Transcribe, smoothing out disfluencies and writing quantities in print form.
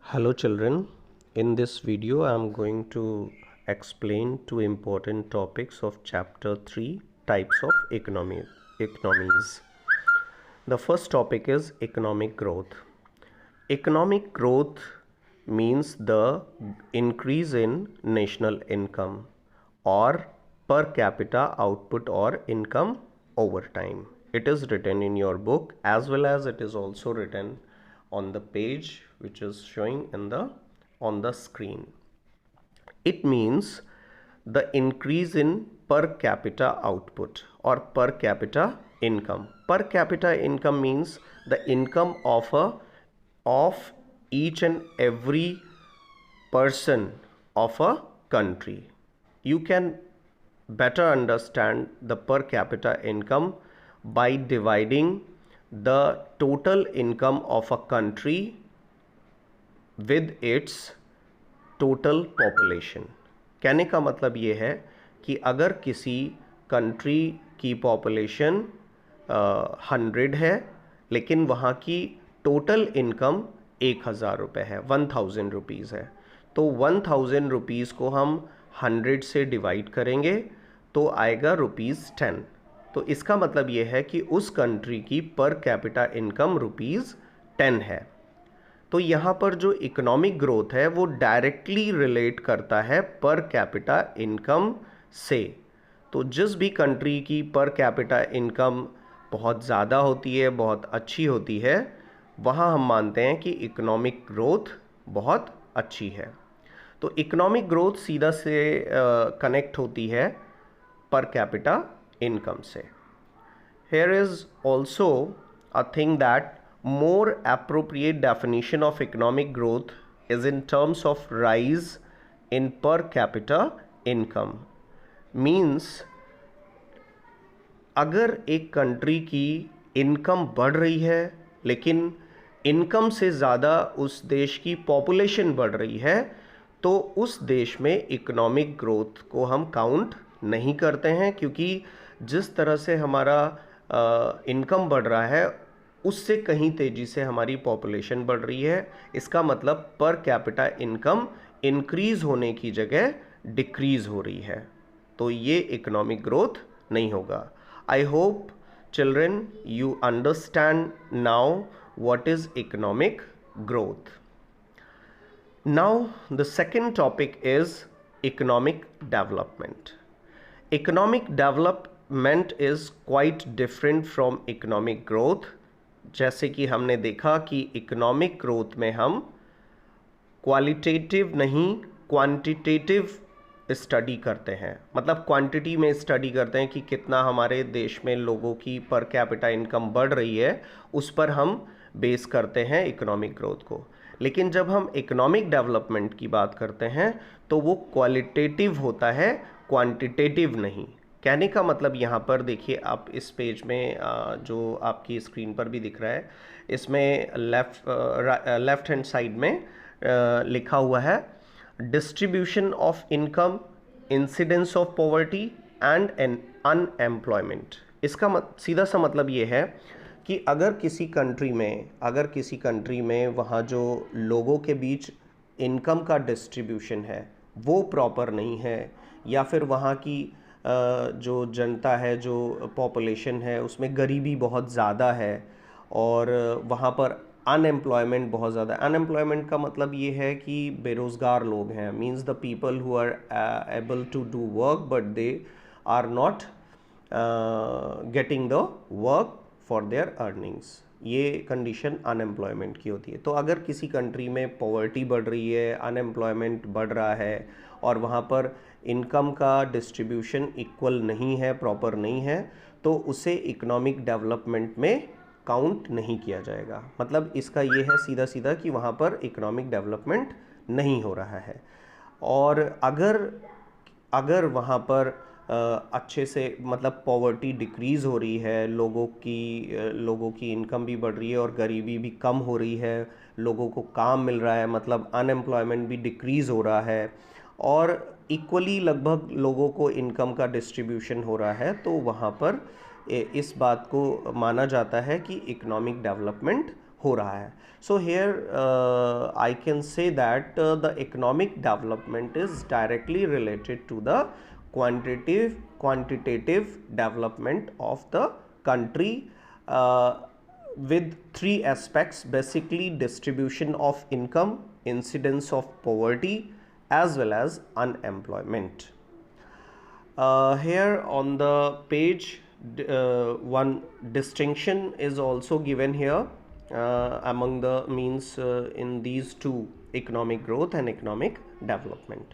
Hello children, in this video I am going to explain two important topics of chapter 3 types of economies. The first topic is economic growth. Economic growth means the increase in national income or per capita output or income over time. It is written in your book as well as it is also written on the page which is showing on the screen. It means the increase in per capita output or per capita income. Per capita income means the income of each and every person of a country. You can better understand the per capita income by dividing the total income of a country with its total population. कहने का मतलब ये है कि अगर किसी country की population 100 है लेकिन वहाँ की टोटल इनकम 1000 रुपये है, 1000 रुपीज़ है, तो 1000 रुपीज़ को हम 100 से डिवाइड करेंगे तो आएगा ₹10. तो इसका मतलब ये है कि उस कंट्री की पर कैपिटा इनकम ₹10 है. तो यहाँ पर जो इकोनॉमिक ग्रोथ है वो डायरेक्टली रिलेट करता है पर कैपिटा इनकम से. तो जिस भी कंट्री की पर कैपिटा इनकम बहुत ज़्यादा होती है, बहुत अच्छी होती है, वहाँ हम मानते हैं कि इकोनॉमिक ग्रोथ बहुत अच्छी है. तो इकोनॉमिक ग्रोथ सीधा से कनेक्ट होती है पर कैपिटा इनकम से. Here is also a thing that more appropriate definition of economic growth is in terms of rise in per capita income. Means अगर एक कंट्री की इनकम बढ़ रही है लेकिन इनकम से ज़्यादा उस देश की पॉपुलेशन बढ़ रही है तो उस देश में इकोनॉमिक ग्रोथ को हम काउंट नहीं करते हैं, क्योंकि जिस तरह से हमारा इनकम बढ़ रहा है उससे कहीं तेज़ी से हमारी पॉपुलेशन बढ़ रही है. इसका मतलब पर कैपिटा इनकम इंक्रीज होने की जगह डिक्रीज हो रही है, तो ये इकोनॉमिक ग्रोथ नहीं होगा. I hope children you understand now what is economic growth. Now the second topic is economic development. Economic development is quite different from economic growth. जैसे कि हमने देखा कि इकोनॉमिक ग्रोथ में हम क्वालिटेटिव नहीं क्वांटिटेटिव स्टडी करते हैं. मतलब क्वांटिटी में स्टडी करते हैं कि कितना हमारे देश में लोगों की पर कैपिटा इनकम बढ़ रही है, उस पर हम बेस करते हैं इकोनॉमिक ग्रोथ को. लेकिन जब हम इकोनॉमिक डेवलपमेंट की बात करते हैं तो वो क्वालिटेटिव होता है, क्वांटिटेटिव नहीं. कहने का मतलब यहाँ पर देखिए, आप इस पेज में जो आपकी स्क्रीन पर भी दिख रहा है, इसमें लेफ्ट हैंड साइड में लिखा हुआ है distribution of income, incidence of poverty and unemployment. इसका सीधा सा मतलब ये है कि अगर किसी कंट्री में वहाँ जो लोगों के बीच इनकम का डिस्ट्रीब्यूशन है वो प्रॉपर नहीं है, या फिर वहाँ की जो जनता है, जो पॉपुलेशन है, उसमें गरीबी बहुत ज़्यादा है और वहाँ पर अनएम्प्लॉयमेंट बहुत ज़्यादा. अनएम्प्लॉयमेंट का मतलब ये है कि बेरोज़गार लोग हैं. Means the people who are able to do work but they are not getting the work for their earnings. ये कंडीशन अनएम्प्लॉयमेंट की होती है. तो अगर किसी कंट्री में पॉवर्टी बढ़ रही है, अनएम्प्लॉयमेंट बढ़ रहा है और वहाँ पर इनकम का डिस्ट्रीब्यूशन इक्वल नहीं है, प्रॉपर नहीं है, तो उसे इकोनॉमिक डेवलपमेंट में काउंट नहीं किया जाएगा. मतलब इसका ये है सीधा सीधा कि वहाँ पर इकोनॉमिक डेवलपमेंट नहीं हो रहा है. और अगर वहाँ पर अच्छे से मतलब पॉवर्टी डिक्रीज़ हो रही है, लोगों की इनकम भी बढ़ रही है और गरीबी भी कम हो रही है, लोगों को काम मिल रहा है, मतलब अनएम्प्लॉयमेंट भी डिक्रीज़ हो रहा है और इक्वली लगभग लोगों को इनकम का डिस्ट्रीब्यूशन हो रहा है, तो वहाँ पर इस बात को माना जाता है कि इकोनॉमिक डेवलपमेंट हो रहा है. So here I can say that the economic development is directly related to the quantitative development of the country, with three aspects: basically distribution of income, incidence of poverty, as well as unemployment. Here on the page, one distinction is also given here among the means in these two, economic growth and economic development.